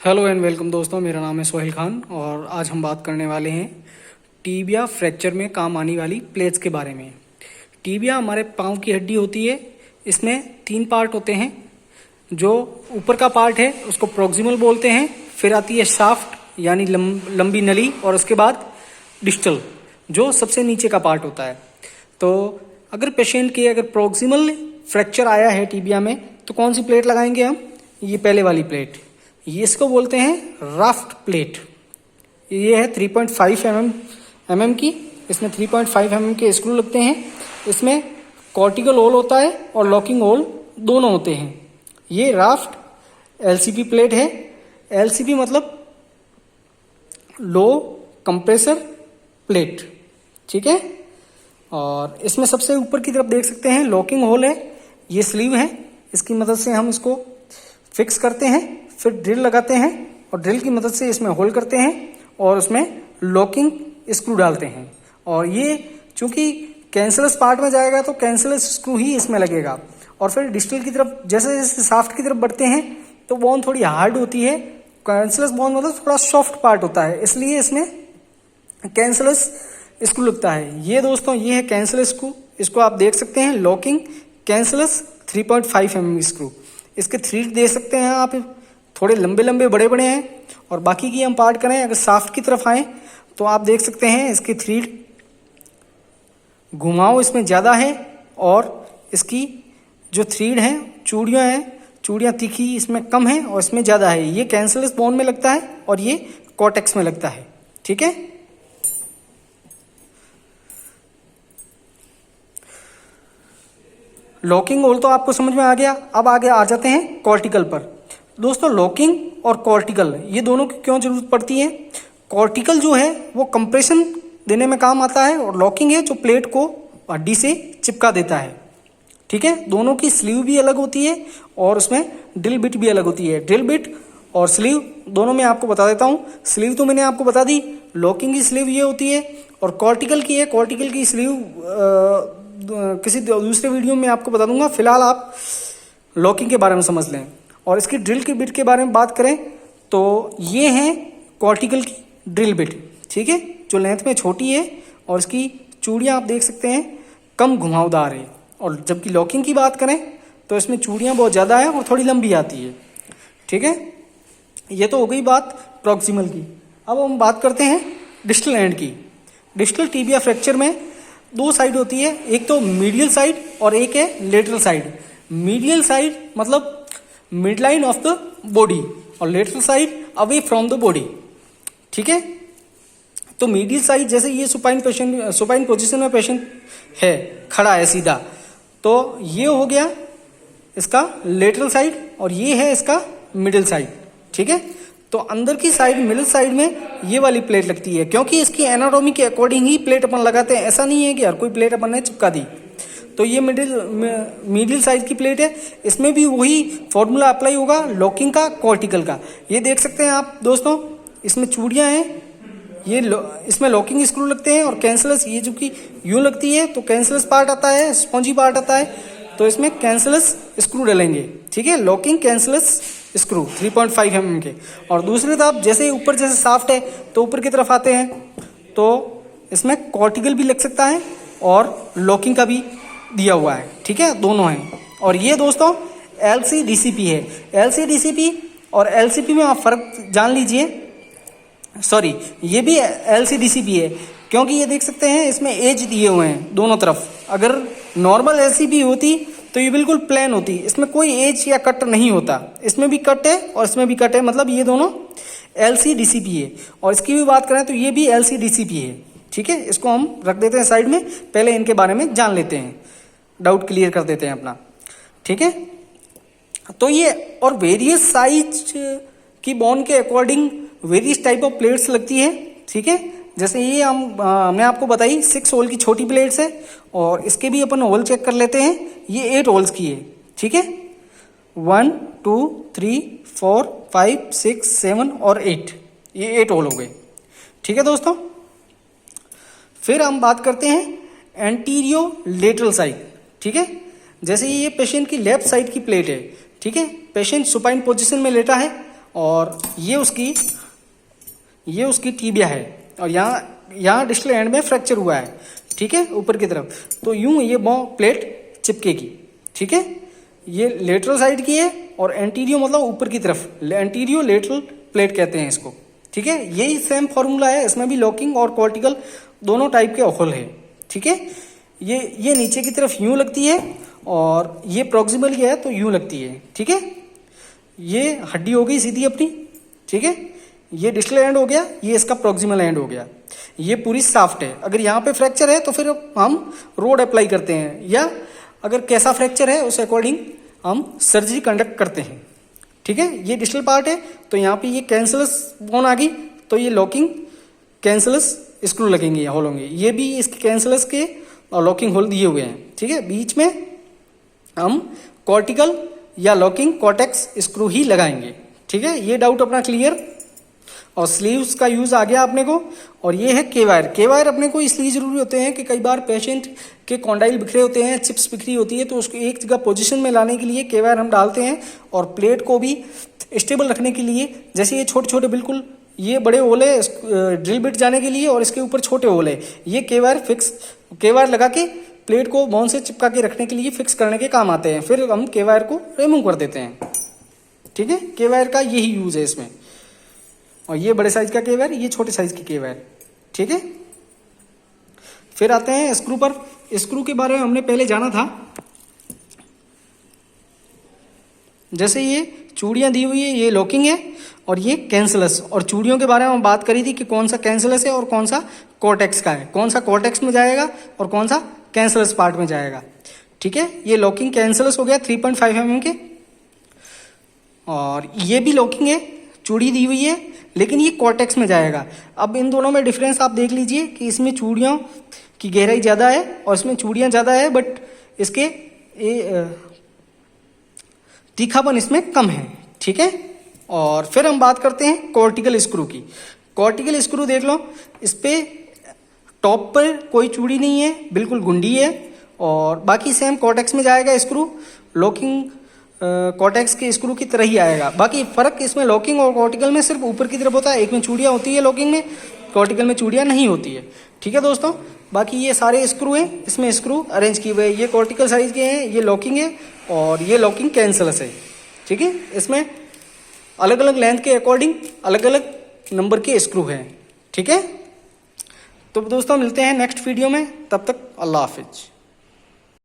Hello and welcome दोस्तों, मेरा नाम है सोहेल खान और आज हम बात करने वाले हैं टीबिया फ्रैक्चर में काम आने वाली प्लेट्स के बारे में। टीबिया हमारे पाँव की हड्डी होती है। इसमें 3 पार्ट होते हैं। जो ऊपर का पार्ट है उसको प्रॉक्सिमल बोलते हैं, फिर आती है शाफ्ट यानी लंबी नली, और उसके बाद डिस्टल जो सबसे नीचे का पार्ट होता है। तो अगर पेशेंट के अगर प्रॉक्सिमल फ्रैक्चर आया है टीबिया में तो कौन सी प्लेट लगाएंगे हम? ये पहले वाली प्लेट, ये इसको बोलते हैं राफ्ट प्लेट। ये है 3.5 mm की। इसमें 3.5 mm के स्क्रू लगते हैं। इसमें कॉर्टिकल होल होता है और लॉकिंग होल दोनों होते हैं। ये राफ्ट एलसीपी प्लेट है। एलसीपी मतलब लो कंप्रेसर प्लेट, ठीक है। और इसमें सबसे ऊपर की तरफ देख सकते हैं लॉकिंग होल है। ये स्लीव है, इसकी मदद से हम इसको फिक्स करते हैं, फिर ड्रिल लगाते हैं और ड्रिल की मदद से इसमें होल करते हैं और उसमें लॉकिंग स्क्रू डालते हैं। और ये चूंकि कैंसरस पार्ट में जाएगा तो कैंसरस स्क्रू ही इसमें लगेगा। और फिर डिस्टल की तरफ जैसे जैसे शाफ्ट की तरफ बढ़ते हैं तो बोन थोड़ी हार्ड होती है। कैंसरस बोन मतलब थोड़ा सॉफ्ट पार्ट होता है, इसलिए इसमें कैंसरस स्क्रू लगता है। ये दोस्तों ये है कैंसरस स्क्रू, इसको आप देख सकते हैं लॉकिंग कैंसरस 3.5 mm स्क्रू। इसके थ्रीड दे सकते हैं आप, थोड़े लंबे लंबे बड़े बड़े हैं। और बाकी की हम पार्ट करें, अगर शाफ्ट की तरफ आए तो आप देख सकते हैं इसके थ्रीड घुमाव इसमें ज़्यादा है और इसकी जो थ्रीड हैं चूड़ियाँ तीखी इसमें कम है और इसमें ज़्यादा है। ये कैंसरस बोन में लगता है और ये कॉर्टेक्स में लगता है, ठीक है। लॉकिंग होल तो आपको समझ में आ गया। अब आगे आ जाते हैं कॉर्टिकल पर। दोस्तों लॉकिंग और कॉर्टिकल ये दोनों की क्यों जरूरत पड़ती है? कॉर्टिकल जो है वो कंप्रेशन देने में काम आता है और लॉकिंग है जो प्लेट को हड्डी से चिपका देता है, ठीक है। दोनों की स्लीव भी अलग होती है और उसमें ड्रिल बिट भी अलग होती है। ड्रिल बिट और स्लीव दोनों में आपको बता देता हूँ। स्लीव तो मैंने आपको बता दी, लॉकिंग की स्लीव ये होती है और कॉर्टिकल की है। कॉर्टिकल की स्लीव किसी दूसरे वीडियो में आपको बता दूंगा। फिलहाल आप लॉकिंग के बारे में समझ लें। और इसकी ड्रिल की बिट के बारे में बात करें तो ये है कॉर्टिकल की ड्रिल बिट, ठीक है, जो लेंथ में छोटी है और इसकी चूड़ियाँ आप देख सकते हैं कम घुमावदार है। और जबकि लॉकिंग की बात करें तो इसमें चूड़ियाँ बहुत ज़्यादा है और थोड़ी लंबी आती है, ठीक है। ये तो हो गई बात प्रॉक्सिमल की। अब हम बात करते हैं डिस्टल एंड की। डिस्टल टीबिया फ्रैक्चर में 2 साइड होती है, एक तो मीडियल साइड और एक है लेटरल साइड। मीडियल साइड मतलब mid line of the body और lateral side away from the body, ठीक है। तो मीडियल साइड जैसे ये सुपाइन पोजीशन में पेशेंट है, खड़ा है सीधा, तो ये हो गया इसका लेटरल साइड और ये है इसका मिडिल साइड, ठीक है। तो अंदर की साइड मिडिल साइड में ये वाली प्लेट लगती है, क्योंकि इसकी एनाटॉमी के अकॉर्डिंग ही प्लेट अपन लगाते हैं। ऐसा नहीं है कि हर कोई प्लेट अपन ने चिपका दी। तो ये मिडिल साइज की प्लेट है। इसमें भी वही फॉर्मूला अप्लाई होगा लॉकिंग का, कॉर्टिकल का। ये देख सकते हैं आप दोस्तों, इसमें चूड़ियाँ हैं, ये इसमें लॉकिंग स्क्रू लगते हैं और कैंसरस ये जो कि यूं लगती है तो कैंसरस पार्ट आता है, स्पॉन्जी पार्ट आता है, तो इसमें कैंसरस स्क्रू डालेंगे, ठीक है। लॉकिंग कैंसरस स्क्रू 3.5 mm के। और दूसरी तरफ जैसे ऊपर जैसे शाफ्ट है तो ऊपर की तरफ आते हैं तो इसमें कॉर्टिकल भी लग सकता है और लॉकिंग का भी दिया हुआ है, ठीक है, दोनों हैं। और ये दोस्तों LCDCP है। LCDCP और LCP में आप फर्क जान लीजिए। सॉरी, ये भी LCDCP है क्योंकि ये देख सकते हैं इसमें एज दिए हुए हैं दोनों तरफ। अगर नॉर्मल LCP होती तो ये बिल्कुल प्लेन होती, इसमें कोई एज या कट नहीं होता। इसमें भी कट है और इसमें भी कट है, मतलब ये दोनों LCDCP है। और इसकी भी बात करें तो ये भी LCDCP है, ठीक है। इसको हम रख देते हैं साइड में, पहले इनके बारे में जान लेते हैं, डाउट क्लियर कर देते हैं अपना, ठीक है। तो ये और वेरियस साइज की बोन के according various type of plates लगती है, ठीक है। जैसे ये हमने आपको बताई 6 होल की छोटी प्लेट्स है और इसके भी अपन होल चेक कर लेते हैं। ये 8 होल्स की है, ठीक है। 1 2 3 4 5 6 7 और 8, ये 8 होल हो गए, ठीक है दोस्तों। फिर हम बात करते हैं एंटीरियो लेटरल साइड, ठीक है। जैसे ये पेशेंट की लेफ्ट साइड की प्लेट है, ठीक है। पेशेंट सुपाइन पोजीशन में लेटा है और ये उसकी टीबिया है और यहाँ डिस्टल एंड में फ्रैक्चर हुआ है, ठीक है, ऊपर की तरफ। तो यूं ये प्लेट चिपकेगी, ठीक है। ये लेटरल साइड की है और एंटीरियो मतलब ऊपर की तरफ, एंटीरियो लेटरल प्लेट कहते हैं इसको, ठीक है। यही सेम फॉर्मूला है, इसमें भी लॉकिंग और कॉर्टिकल दोनों टाइप के होल है, ठीक है। ये नीचे की तरफ यूं लगती है और ये प्रॉक्सिमल है तो यूं लगती है, ठीक है। ये हड्डी हो गई सीधी अपनी, ठीक है। ये डिस्टल एंड हो गया, ये इसका प्रॉक्सिमल एंड हो गया। ये पूरी साफ्ट है। अगर यहाँ पे फ्रैक्चर है तो फिर हम रोड अप्लाई करते हैं, या अगर कैसा फ्रैक्चर है उस अकॉर्डिंग हम सर्जरी कंडक्ट करते हैं, ठीक है। ये डिस्टल पार्ट है तो यहाँ पे ये कैंसलस बोन आ गई, तो ये लॉकिंग कैंसलस स्क्रू लगेंगे, होल होंगे। ये भी इसके कैंसलस के लॉकिंग होल दिए हुए हैं, ठीक है। बीच में हम कॉर्टिकल या लॉकिंग कॉर्टेक्स स्क्रू ही लगाएंगे, ठीक है। ये डाउट अपना क्लियर। और स्लीव्स का यूज आ गया अपने को। और ये है के वायर। के वायर अपने को इसलिए जरूरी होते हैं कि कई बार पेशेंट के कॉन्डाइल बिखरे होते हैं, चिप्स बिखरी होती है, तो उसको एक जगह पोजीशन में लाने के लिए के वायर हम डालते हैं। और प्लेट को भी स्टेबल रखने के लिए, जैसे ये छोटे छोटे बिल्कुल ये बड़े होल है ड्रिल बिट जाने के लिए और इसके ऊपर छोटे होल है, ये के वायर लगा के प्लेट को बोन से चिपका के रखने के लिए फिक्स करने के काम आते हैं। फिर हम के वायर को रिमूव कर देते हैं, ठीक है। के वायर का यही यूज है इसमें। और ये बड़े साइज का के वायर, ये छोटे साइज की के वायर, ठीक है। फिर आते हैं स्क्रू पर। स्क्रू के बारे में हमने पहले जाना था। जैसे ये चूड़ियां दी हुई है, ये लॉकिंग है और ये कैंसलस। और चूड़ियों के बारे में हम बात करी थी कि कौन सा कैंसलस है और कौन सा कॉर्टेक्स का है, कौन सा कॉर्टेक्स में जाएगा और कौन सा कैंसलस पार्ट में जाएगा, ठीक है। ये लॉकिंग कैंसलस हो गया 3.5 mm के। और ये भी लॉकिंग है, चूड़ी दी हुई है, लेकिन ये कॉर्टेक्स में जाएगा। अब इन दोनों में डिफरेंस आप देख लीजिए कि इसमें चूड़ियों की गहराई ज़्यादा है और इसमें चूड़ियाँ ज़्यादा है, बट इसके तीखापन इसमें कम है, ठीक है। और फिर हम बात करते हैं कॉर्टिकल स्क्रू की। कॉर्टिकल स्क्रू देख लो, इस पे टॉप पर कोई चूड़ी नहीं है, बिल्कुल गुंडी है। और बाकी सेम कॉर्टेक्स में जाएगा स्क्रू, लॉकिंग कॉर्टेक्स के स्क्रू की तरह ही आएगा। बाकी फर्क इसमें लॉकिंग और कॉर्टिकल में सिर्फ ऊपर की तरफ होता है। एक में चूड़ियाँ होती है लॉकिंग में, कॉर्टिकल में चूड़ियाँ नहीं होती है, ठीक है दोस्तों। बाकी ये सारे स्क्रू हैं, इसमें स्क्रू अरेंज किए हुए हैं। ये कॉर्टिकल साइज के हैं, ये लॉकिंग है और ये लॉकिंग कैंसलस है, ठीक है। इसमें अलग अलग लेंथ के अकॉर्डिंग अलग अलग नंबर के स्क्रू हैं, ठीक है। तो दोस्तों मिलते हैं नेक्स्ट वीडियो में, तब तक अल्लाह हाफिज।